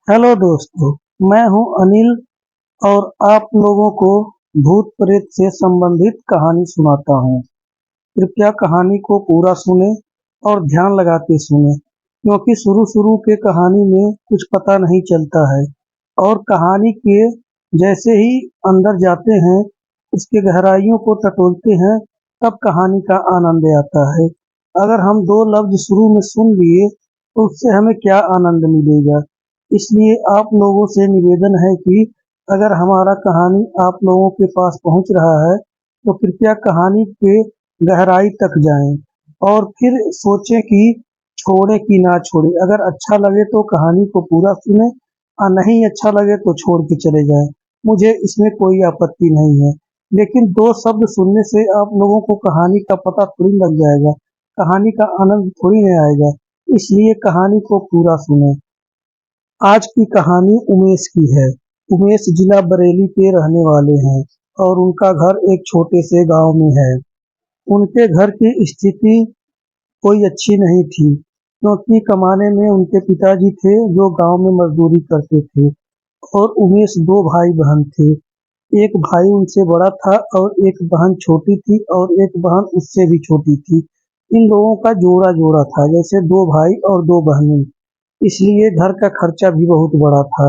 Hello दोस्तों, मैं हूं अनिल और आप लोगों को भूत प्रेत से संबंधित कहानी सुनाता हूं। कृपया कहानी को पूरा सुने और ध्यान लगा के सुने, क्योंकि शुरू शुरू के कहानी में कुछ पता नहीं चलता है और कहानी के जैसे ही अंदर जाते हैं, उसके गहराइयों को टटोलते हैं, तब कहानी का आनंद आता है। अगर हम दो लफ्ज शुरू में सुन लिए तो उससे हमें क्या आनंद मिलेगा। इसलिए आप लोगों से निवेदन है कि अगर हमारा कहानी आप लोगों के पास पहुंच रहा है तो कृपया कहानी के गहराई तक जाएं और फिर सोचें कि छोड़े कि ना छोड़े। अगर अच्छा लगे तो कहानी को पूरा सुने और नहीं अच्छा लगे तो छोड़ के चले जाएं। मुझे इसमें कोई आपत्ति नहीं है, लेकिन दो शब्द सुनने से आप लोगों को कहानी का पता थोड़ी लग जाएगा, कहानी का आनंद थोड़ी नहीं आएगा। इसलिए कहानी को पूरा सुने। आज की कहानी उमेश की है। उमेश जिला बरेली के रहने वाले हैं और उनका घर एक छोटे से गांव में है। उनके घर की स्थिति कोई अच्छी नहीं थी, क्योंकि कमाने में उनके पिताजी थे जो गांव में मजदूरी करते थे और उमेश दो भाई बहन थे। एक भाई उनसे बड़ा था और एक बहन छोटी थी और एक बहन उससे भी छोटी थी। इन लोगों का जोड़ा जोड़ा था, जैसे दो भाई और दो बहनें। इसलिए घर का खर्चा भी बहुत बड़ा था।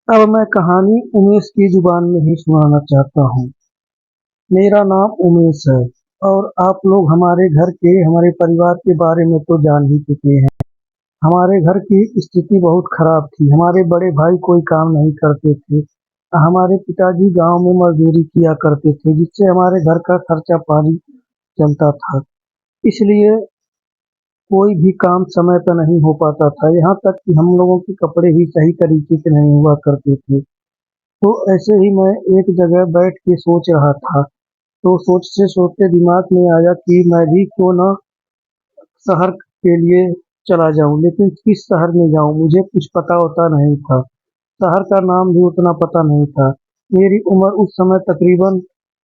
अब मैं कहानी उमेश की जुबान में ही सुनाना चाहता हूँ। मेरा नाम उमेश है और आप लोग हमारे परिवार के बारे में तो जान ही चुके हैं। हमारे घर की स्थिति बहुत खराब थी। हमारे बड़े भाई कोई काम नहीं करते थे। हमारे पिताजी गांव में मजदूरी किया करते थे, जिससे हमारे घर का खर्चा पानी चलता था। इसलिए कोई भी काम समय पर नहीं हो पाता था। यहाँ तक कि हम लोगों के कपड़े भी सही तरीके से नहीं हुआ करते थे। तो ऐसे ही मैं एक जगह बैठ के सोच रहा था, तो सोचते सोचते दिमाग में आया कि मैं भी क्यों ना शहर के लिए चला जाऊं। लेकिन किस शहर में जाऊं, मुझे कुछ पता होता नहीं था। शहर का नाम भी उतना पता नहीं था। मेरी उम्र उस समय तकरीबन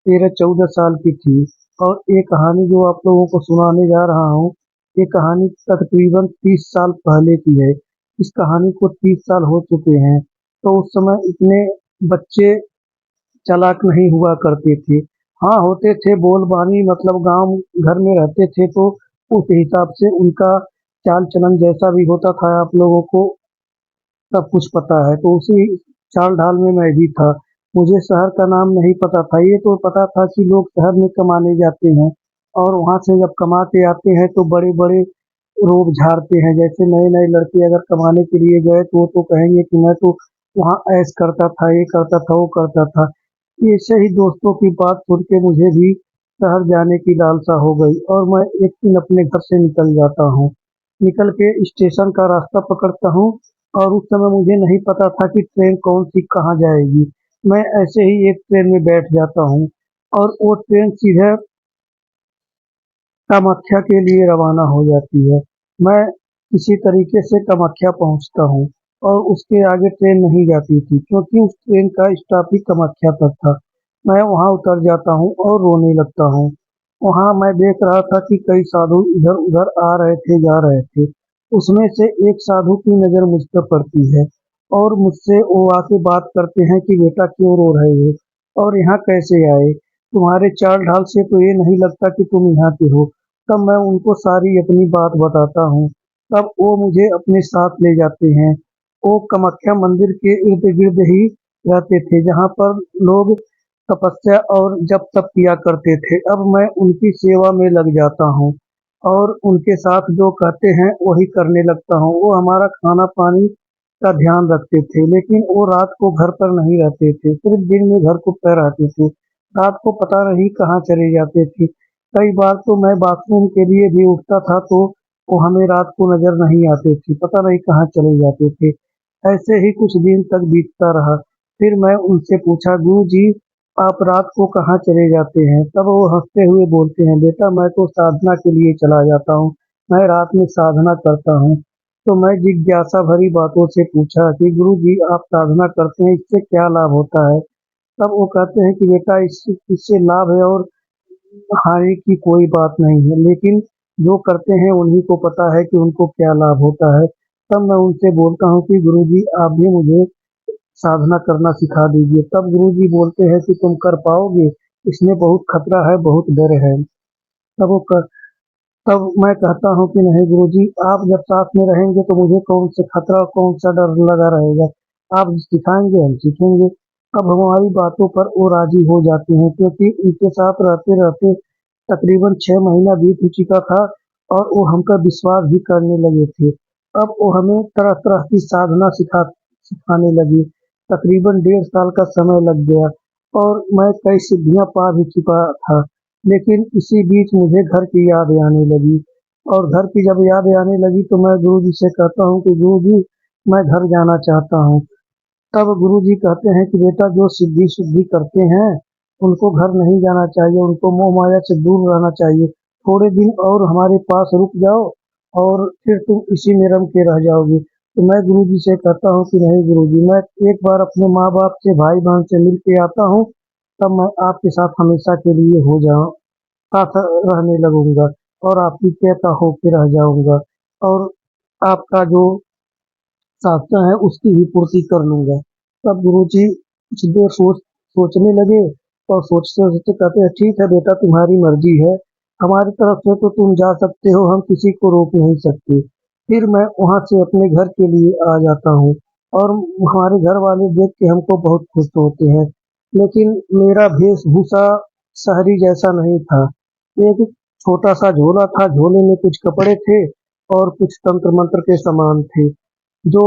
13-14 साल की थी और ये कहानी जो आप लोगों को सुनाने जा रहा हूँ, ये कहानी तकरीबन 30 साल पहले की है। इस कहानी को 30 साल हो चुके हैं। तो उस समय इतने बच्चे चालाक नहीं हुआ करते थे। हाँ, होते थे बोलबानी, मतलब गांव घर में रहते थे तो उस हिसाब से उनका चाल चलन जैसा भी होता था आप लोगों को सब कुछ पता है। तो उसी चाल ढाल में मैं भी था। मुझे शहर का नाम नहीं पता था। ये तो पता था कि लोग शहर में कमाने जाते हैं और वहां से जब कमा के आते हैं तो बड़े बड़े रोब झाड़ते हैं। जैसे नए नए लड़के अगर कमाने के लिए गए तो वो तो कहेंगे कि मैं तो वहाँ ऐश करता था, ये करता था, वो करता था। ऐसे ही दोस्तों की बात सुन के मुझे भी शहर जाने की लालसा हो गई और मैं एक दिन अपने घर से निकल जाता हूँ। निकल के स्टेशन का रास्ता पकड़ता हूँ और उस समय मुझे नहीं पता था कि ट्रेन कौन सी कहाँ जाएगी। मैं ऐसे ही एक ट्रेन में बैठ जाता हूँ और वो ट्रेन सीधे कामाख्या के लिए रवाना हो जाती है। मैं किसी तरीके से कामाख्या पहुंचता हूँ और उसके आगे ट्रेन नहीं जाती थी, क्योंकि उस ट्रेन का स्टॉप ही कामाख्या तक था। मैं वहां उतर जाता हूँ और रोने लगता हूँ। वहां मैं देख रहा था कि कई साधु इधर उधर आ रहे थे, जा रहे थे। उसमें से एक साधु की नजर मुझ पर पड़ती है और मुझसे वो आके बात करते हैं कि बेटा क्यों रो रहे हो और यहाँ कैसे आए, तुम्हारे चाल ढाल से तो ये नहीं लगता कि तुम यहाँ के हो। तब मैं उनको सारी अपनी बात बताता हूँ। तब वो मुझे अपने साथ ले जाते हैं। वो कामाख्या मंदिर के इर्द गिर्द ही रहते थे, जहाँ पर लोग तपस्या और जप तप किया करते थे। अब मैं उनकी सेवा में लग जाता हूँ और उनके साथ जो कहते हैं वही करने लगता हूँ। वो हमारा खाना पानी का ध्यान रखते थे, लेकिन वो रात को घर पर नहीं रहते थे, सिर्फ दिन में घर को पैर आते थे। रात को पता नहीं कहाँ चले जाते थे। कई बार तो मैं बाथरूम के लिए भी उठता था तो वो हमें रात को नजर नहीं आते थे, पता नहीं कहाँ चले जाते थे। ऐसे ही कुछ दिन तक बीतता रहा। फिर मैं उनसे पूछा, गुरु जी आप रात को कहाँ चले जाते हैं? तब वो हंसते हुए बोलते हैं, बेटा मैं तो साधना के लिए चला जाता हूँ, मैं रात में साधना करता हूँ। तो मैं जिज्ञासा भरी बातों से पूछा कि गुरु जी आप साधना करते हैं, इससे क्या लाभ होता है? तब वो कहते हैं कि बेटा इससे इससे लाभ है और हानि की कोई बात नहीं है, लेकिन जो करते हैं उन्हीं को पता है कि उनको क्या लाभ होता है। तब मैं उनसे बोलता हूँ कि गुरुजी आप भी मुझे साधना करना सिखा दीजिए। तब गुरुजी बोलते हैं कि तुम कर पाओगे, इसमें बहुत खतरा है, बहुत डर है। तब वो कर तब मैं कहता हूँ कि नहीं गुरुजी, आप जब साथ में रहेंगे तो मुझे कौन से खतरा कौन सा डर लगा रहेगा। आप सिखाएंगे हम सीखेंगे। अब हमारी बातों पर वो राजी हो जाते हैं, क्योंकि उनके साथ रहते रहते तकरीबन 6 महीना बीत ही चुका था और वो हम पर विश्वास भी करने लगे थे। अब वो हमें तरह तरह की साधना सिखाने लगी। तकरीबन 1.5 साल का समय लग गया और मैं कई सिद्धियां पा भी चुका था। लेकिन इसी बीच मुझे घर की याद आने लगी और घर की जब याद आने लगी तो मैं गुरुजी से कहता हूँ कि गुरुजी मैं घर जाना चाहता हूँ। तब गुरुजी कहते हैं कि बेटा जो सिद्धि शुद्धि करते हैं उनको घर नहीं जाना चाहिए, उनको मोह माया से दूर रहना चाहिए। थोड़े दिन और हमारे पास रुक जाओ और फिर तुम इसी में रम के रह जाओगे। तो मैं गुरुजी से कहता हूँ कि नहीं गुरुजी, मैं एक बार अपने माँ बाप से भाई बहन से मिल के आता हूँ, तब मैं आपके साथ हमेशा के लिए हो जाऊँ साथ रहने लगूंगा और आपकी कहता होके रह जाऊंगा और आपका जो साधना है उसकी भी पूर्ति कर लूंगा। तब गुरुजी कुछ देर सोचने लगे और सोचते सोचते कहते हैं ठीक है बेटा, तुम्हारी मर्जी है, हमारी तरफ से तो तुम जा सकते हो, हम किसी को रोक नहीं सकते। फिर मैं वहां से अपने घर के लिए आ जाता हूँ और हमारे घर वाले देख के हमको बहुत खुश होते हैं। लेकिन मेरा वेशभूषा शहरी जैसा नहीं था। एक छोटा सा झोला था, झोले में कुछ कपड़े थे और कुछ तंत्र मंत्र के सामान थे, जो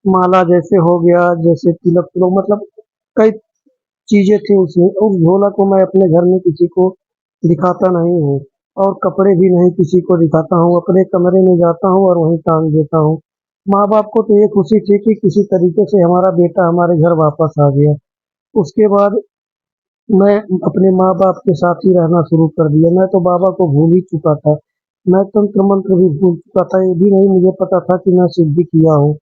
माला जैसे हो गया, जैसे तिलक तिलक मतलब कई चीजें थी उसमें। उस झोला को मैं अपने घर में किसी को दिखाता नहीं हूँ और कपड़े भी नहीं किसी को दिखाता हूँ। अपने कमरे में जाता हूँ और वहीं टांग देता हूँ। माँ बाप को तो ये खुशी थी कि किसी तरीके से हमारा बेटा हमारे घर वापस आ गया। उसके बाद मैं अपने माँ बाप के साथ ही रहना शुरू कर दिया। मैं तो बाबा को भूल ही चुका था। मैं तंत्र मंत्र भी भूल चुका था, ये भी नहीं मुझे पता था कि मैं सिद्धि किया हूँ।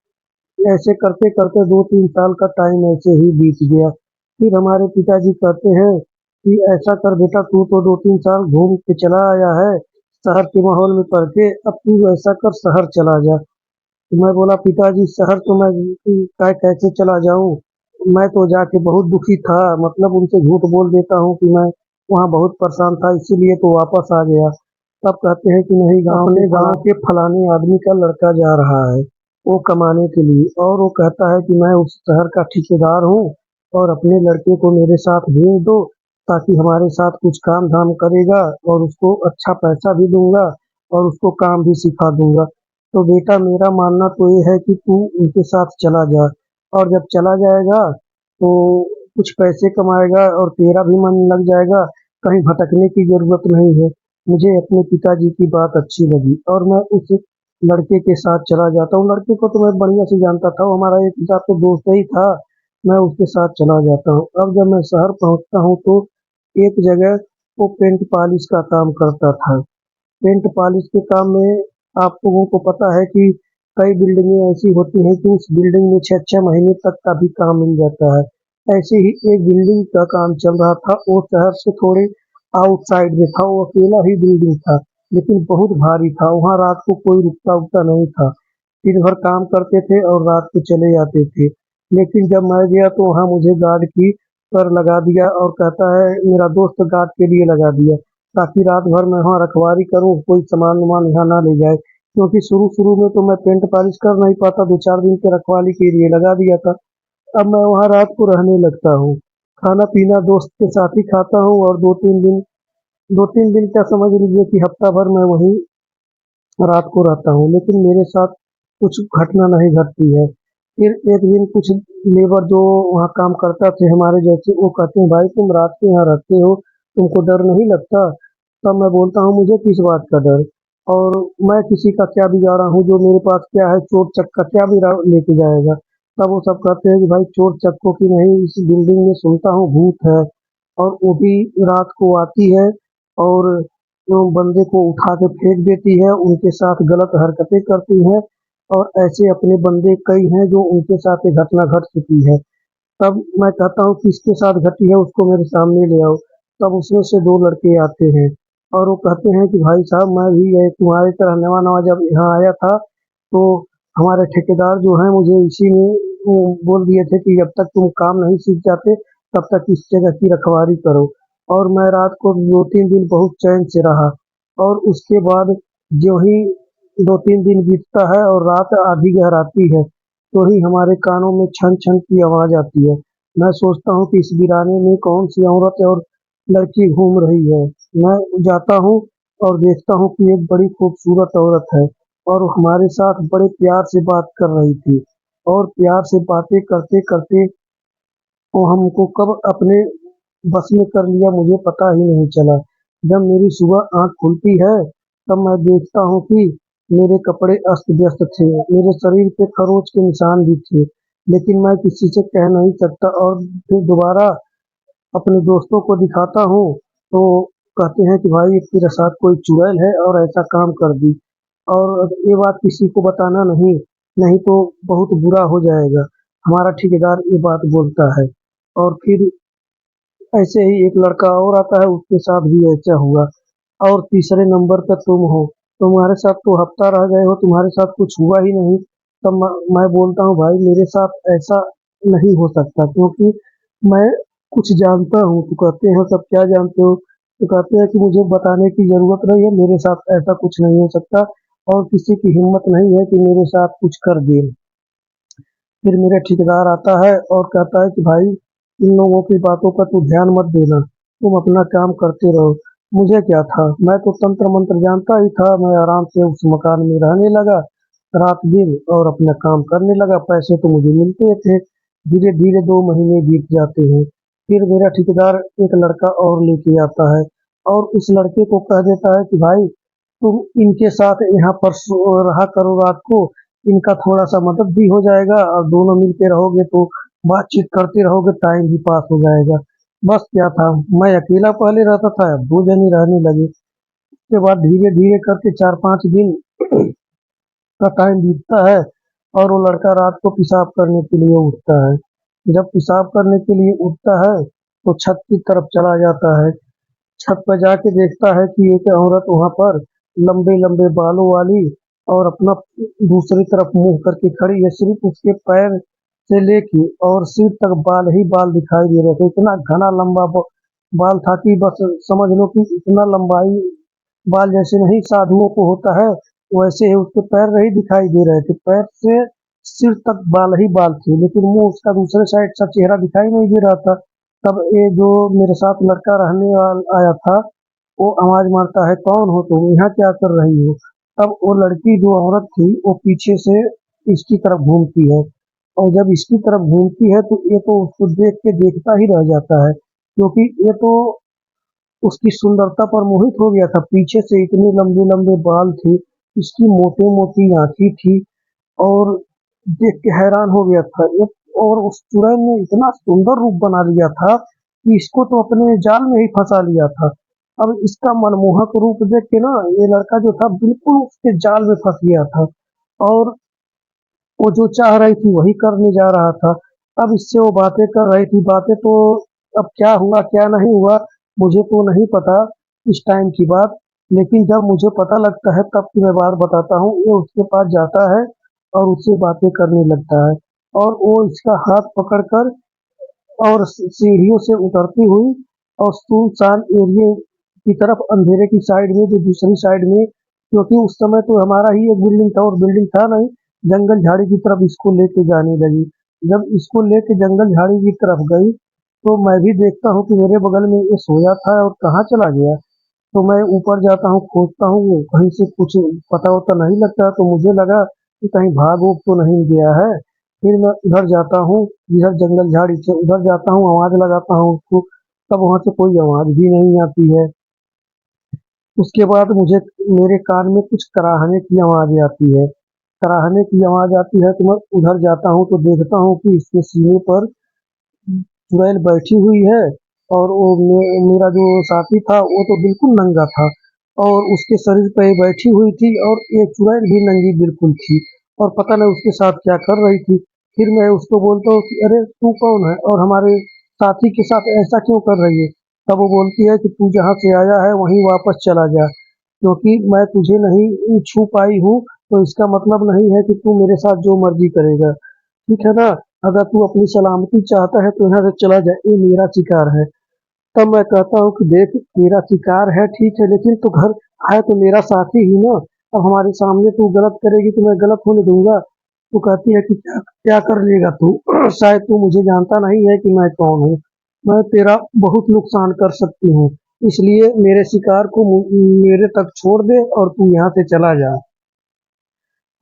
ऐसे करते करते 2-3 साल का टाइम ऐसे ही बीत गया। फिर हमारे पिताजी कहते हैं कि ऐसा कर बेटा, तू तो 2-3 साल घूम के चला आया है, शहर के माहौल में पड़ के, अब तू ऐसा कर शहर चला जा। तो मैं बोला पिताजी शहर तो मैं कैसे चला जाऊं, मैं तो जाके बहुत दुखी था, मतलब उनसे झूठ बोल देता हूँ कि मैं वहाँ बहुत परेशान था इसीलिए तो वापस आ गया। तब कहते हैं कि नहीं, गांव के फलाने आदमी का लड़का जा रहा है वो कमाने के लिए, और वो कहता है कि मैं उस शहर का ठेकेदार हूँ और अपने लड़के को मेरे साथ भेज दो ताकि हमारे साथ कुछ काम धाम करेगा और उसको अच्छा पैसा भी दूंगा और उसको काम भी सिखा दूंगा। तो बेटा मेरा मानना तो ये है कि तू उनके साथ चला जा, और जब चला जाएगा तो कुछ पैसे कमाएगा और तेरा भी मन लग जाएगा, कहीं भटकने की जरूरत नहीं है। मुझे अपने पिताजी की बात अच्छी लगी और मैं उस लड़के के साथ चला जाता हूँ। लड़के को तो मैं बढ़िया से जानता था, वो हमारा एक हिसाब से दोस्त ही था। मैं उसके साथ चला जाता हूँ। अब जब मैं शहर पहुँचता हूँ तो एक जगह वो पेंट पॉलिश का काम करता था। पेंट पॉलिश के काम में आप लोगों को पता है कि कई बिल्डिंगें ऐसी होती हैं कि उस बिल्डिंग में 6-6 महीने तक का भी काम मिल जाता है। ऐसे ही एक बिल्डिंग का काम चल रहा था, वो शहर से थोड़े आउटसाइड में था, वो अकेला ही बिल्डिंग था लेकिन बहुत भारी था। वहाँ रात को कोई रुकता उकता नहीं था, दिन भर काम करते थे और रात को चले जाते थे। लेकिन जब मैं गया तो वहाँ मुझे गार्ड की पर लगा दिया और कहता है, मेरा दोस्त गार्ड के लिए लगा दिया ताकि रात भर मैं वहाँ रखवारी करूँ, कोई सामान वामान यहाँ ना ले जाए। क्योंकि शुरू शुरू में तो मैं पेंट पॉलिश कर नहीं पाता, 2-4 दिन के रखवाली के लिए लगा दिया था। अब मैं वहाँ रात को रहने लगता हूँ, खाना पीना दोस्त के साथ ही खाता हूँ और 2-3 दिन क्या समझ लीजिए कि हफ्ता भर मैं वहीं रात को रहता हूँ, लेकिन मेरे साथ कुछ घटना नहीं घटती है। फिर एक दिन कुछ लेबर जो वहाँ काम करता थे हमारे जैसे, वो कहते हैं भाई तुम रात को यहाँ रहते हो, तुमको डर नहीं लगता। तब मैं बोलता हूँ मुझे किस बात का डर, और मैं किसी का क्या बिगाड़ा हूँ, जो मेरे पास क्या है, चोर चक्का क्या भी लेके जाएगा। तब वो सब कहते हैं कि भाई चोर चक्कों की नहीं, इस बिल्डिंग में सुनता हूँ भूत है और वो भी रात को आती है और जो बंदे को उठा के फेंक देती है, उनके साथ गलत हरकतें करती है। और ऐसे अपने बंदे कई हैं जो उनके साथ ये घटना घट चुकी है। तब मैं कहता हूँ किसके साथ घटी है उसको मेरे सामने ले आओ। तब उसमें से 2 लड़के आते हैं और वो कहते हैं कि भाई साहब मैं भी ये तुम्हारी तरह नवा नवा जब यहाँ आया था तो हमारे ठेकेदार जो हैं मुझे इसी में वो बोल दिए थे कि जब तक तुम काम नहीं सीख जाते तब तक इस जगह की रखवाली करो। और मैं रात को 2-3 दिन बहुत चैन से रहा। और उसके बाद जो ही 2-3 दिन बीतता है और रात आधी गहराती है तो ही हमारे कानों में छन छन की आवाज आती है। मैं सोचता हूँ कि इस वीराने में कौन सी औरत और लड़की घूम रही है। मैं जाता हूँ और देखता हूँ कि एक बड़ी खूबसूरत औरत है और वो हमारे साथ बड़े प्यार से बात कर रही थी। और प्यार से बातें करते करते वो हमको कब अपने बस में कर लिया मुझे पता ही नहीं चला। जब मेरी सुबह आँख खुलती है तब मैं देखता हूँ कि मेरे कपड़े अस्त व्यस्त थे, मेरे शरीर पे खरोच के निशान भी थे, लेकिन मैं किसी से कह नहीं सकता। और फिर दोबारा अपने दोस्तों को दिखाता हूँ तो कहते हैं कि भाई तेरे साथ कोई चुड़ैल है और ऐसा काम कर दी। और ये बात किसी को बताना नहीं, नहीं तो बहुत बुरा हो जाएगा। हमारा ठेकेदार ये बात बोलता है। और फिर ऐसे ही एक लड़का और आता है, उसके साथ भी ऐसा हुआ। और तीसरे नंबर पर तुम हो, तुम्हारे साथ तो हफ्ता रह गए हो, तुम्हारे साथ कुछ हुआ ही नहीं। तब मैं बोलता हूँ भाई मेरे साथ ऐसा नहीं हो सकता, क्योंकि मैं कुछ जानता हूँ। तो कहते हैं सब क्या जानते हो? तो कहते हैं कि मुझे बताने की जरूरत नहीं है, मेरे साथ ऐसा कुछ नहीं हो सकता और किसी की हिम्मत नहीं है कि मेरे साथ कुछ कर दे। फिर मेरा ठेकेदार आता है और कहता है कि भाई इन लोगों की बातों पर तू ध्यान मत देना, तुम अपना काम करते रहो। मुझे क्या था, मैं तो तंत्र मंत्र जानता ही था। मैं आराम से उस मकान में रहने लगा रात दिन और अपना काम करने लगा। पैसे तो मुझे मिलते थे। धीरे धीरे 2 महीने बीत जाते हैं। फिर मेरा ठेकेदार एक लड़का और लेके आता है और उस लड़के को कह देता है कि भाई तुम इनके साथ यहाँ पर रहा करो रात को, इनका थोड़ा सा मदद भी हो जाएगा और दोनों मिलके रहोगे तो बातचीत करते रहोगे, टाइम भी पास हो जाएगा। बस क्या था, मैं अकेला पहले रहता था, अब 2 जने रहने लगे। उसके बाद धीरे धीरे करके 4-5 दिन का टाइम बीतता है और वो लड़का रात को पेशाब करने के लिए उठता है। जब पेशाब करने के लिए उठता है तो छत की तरफ चला जाता है। छत पर जाके देखता है कि एक औरत वहां पर लंबे लंबे बालों वाली और अपना दूसरी तरफ मुंह करके खड़ी है। सिर्फ उसके पैर से लेके और सिर तक बाल ही बाल दिखाई दे रहे थे। इतना घना लंबा बाल था कि बस समझ लो कि इतना लंबाई बाल जैसे नहीं साधुओं को होता है वैसे ही उसके पैर नहीं दिखाई दे रहे थे। पैर से सिर तक बाल ही बाल थे, लेकिन मुंह उसका दूसरे साइड सा चेहरा दिखाई नहीं दे रहा था। तब ये जो मेरे साथ लड़का रहने वाला आया था वो आवाज मारता है, कौन हो तुम, यहाँ क्या कर रही हो? तब वो लड़की जो औरत थी वो पीछे से इसकी तरफ घूमती है। और जब इसकी तरफ घूमती है तो ये तो उसको देख के देखता ही रह जाता है, क्योंकि ये तो उसकी सुंदरता पर मोहित हो गया था। पीछे से इतने लंबे लंबे बाल थे, इसकी मोटी मोटी आंखें थी और देख के हैरान हो गया था। और उस चुड़ैल ने इतना सुंदर रूप बना लिया था कि इसको तो अपने जाल में ही फंसा लिया था। अब इसका मनमोहक रूप देख के ना ये लड़का जो था बिल्कुल उसके जाल में फंस गया था और वो जो चाह रही थी वही करने जा रहा था। अब इससे वो बातें कर रही थी, बातें तो अब क्या हुआ क्या नहीं हुआ मुझे तो नहीं पता इस टाइम की बात। लेकिन जब मुझे पता लगता है तब की मैं बात बताता हूँ। ये उसके पास जाता है और उससे बातें करने लगता है और वो इसका हाथ पकड़कर और सीढ़ियों से उतरती हुई और सुनसान एरिया की तरफ, अंधेरे की साइड में जो दूसरी साइड में, क्योंकि उस समय तो हमारा ही एक बिल्डिंग था और बिल्डिंग था नहीं, जंगल झाड़ी की तरफ इसको लेके जाने लगी। जब इसको लेके जंगल झाड़ी की तरफ गई तो मैं भी देखता हूँ कि मेरे बगल में ये सोया था और कहाँ चला गया। तो मैं ऊपर जाता हूँ, खोजता हूँ, वो कहीं से कुछ पता वता नहीं लगता। तो मुझे लगा कि कहीं भाग वूग तो नहीं गया है। फिर मैं उधर जाता हूँ, इधर जंगल झाड़ी से उधर जाता हूँ, आवाज लगाता हूँ उसको, तब वहां से कोई आवाज भी नहीं आती है। उसके बाद मुझे मेरे कान में कुछ कराहने की आवाज आती है। कराहने की आवाज आती है तो मैं उधर जाता हूँ तो देखता हूँ कि इसके सीने पर चुड़ैल बैठी हुई है और वो मेरा जो साथी था वो तो बिल्कुल नंगा था और उसके शरीर पे बैठी हुई थी और एक चुड़ैल भी नंगी बिल्कुल थी और पता नहीं उसके साथ क्या कर रही थी। फिर मैं उसको बोलता हूँ कि अरे तू कौन है और हमारे साथी के साथ ऐसा क्यों कर रही है? तब वो बोलती है कि तू जहाँ से आया है वहीं वापस चला जा, क्योंकि मैं तुझे नहीं छू पाई हूँ तो इसका मतलब नहीं है कि तू मेरे साथ जो मर्जी करेगा, ठीक है ना। अगर तू अपनी सलामती चाहता है तो यहाँ से चला जा, ये मेरा शिकार है। तब मैं कहता हूँ कि देख, मेरा शिकार है ठीक है, लेकिन तू घर है तो मेरा साथी ही ना। अब हमारे सामने तू गलत करेगी तो मैं गलत होने दूंगा। तू कहती है कि क्या क्या कर लेगा तू। शायद तू मुझे जानता नहीं है कि मैं कौन हूँ। मैं तेरा बहुत नुकसान कर सकती हूँ, इसलिए मेरे शिकार को मेरे तक छोड़ दे और तू यहाँ से चला जा।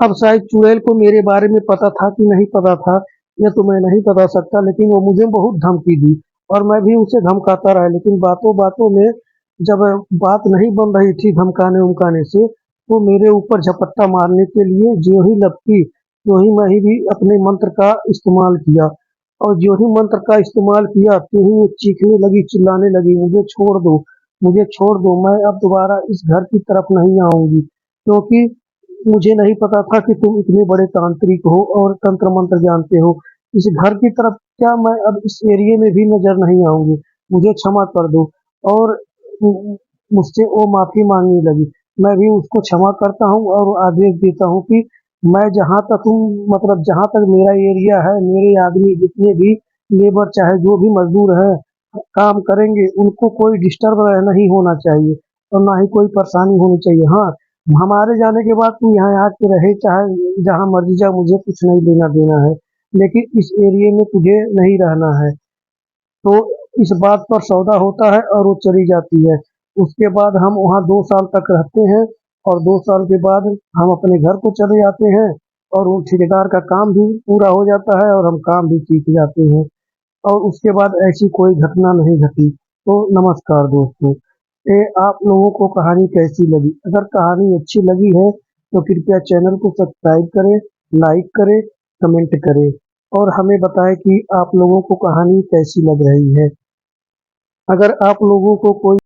अब शायद चुड़ैल को मेरे बारे में पता था कि नहीं पता था, ये तो मैं नहीं बता सकता, लेकिन वो मुझे बहुत धमकी दी और मैं भी उसे धमकाता रहा। लेकिन बातों बातों में जब बात नहीं बन रही थी धमकाने उमकाने से, तो मेरे ऊपर झपट्टा मारने के लिए जो ही लपकी, जो ही मैं भी अपने मंत्र का इस्तेमाल किया। और जो ही मंत्र का इस्तेमाल किया, तो ही वो चीखने लगी, चिल्लाने लगी, मुझे छोड़ दो, मुझे छोड़ दो, मैं अब दोबारा इस घर की तरफ नहीं आऊंगी। क्योंकि मुझे नहीं पता था कि तुम इतने बड़े तांत्रिक हो और तंत्र मंत्र जानते हो। इस घर की तरफ क्या मैं अब इस एरिया में भी नजर नहीं आऊंगी, मुझे क्षमा कर दो। और मुझसे वो माफी मांगने लगी। मैं भी उसको क्षमा करता हूँ और आदेश देता हूँ कि मैं जहाँ तक मतलब जहाँ तक मेरा एरिया है, मेरे आदमी जितने भी लेबर चाहे जो भी मजदूर है काम करेंगे, उनको कोई डिस्टर्ब नहीं होना चाहिए और ना ही कोई परेशानी होनी चाहिए। हाँ, हमारे जाने के बाद तू यहाँ आके रहे, चाहे जहाँ मर्जी जा, मुझे कुछ नहीं लेना देना है, लेकिन इस एरिया में तुझे नहीं रहना है। तो इस बात पर सौदा होता है और वो चली जाती है। उसके बाद हम वहाँ 2 साल तक रहते हैं और 2 साल के बाद हम अपने घर को चले जाते हैं और वो ठेकेदार का काम भी पूरा हो जाता है और हम काम भी सीख जाते हैं। और उसके बाद ऐसी कोई घटना नहीं घटी। तो नमस्कार दोस्तों, ये आप लोगों को कहानी कैसी लगी? अगर कहानी अच्छी लगी है तो कृपया चैनल को सब्सक्राइब करें, लाइक करें, कमेंट करें और हमें बताएं कि आप लोगों को कहानी कैसी लग रही है। अगर आप लोगों को कोई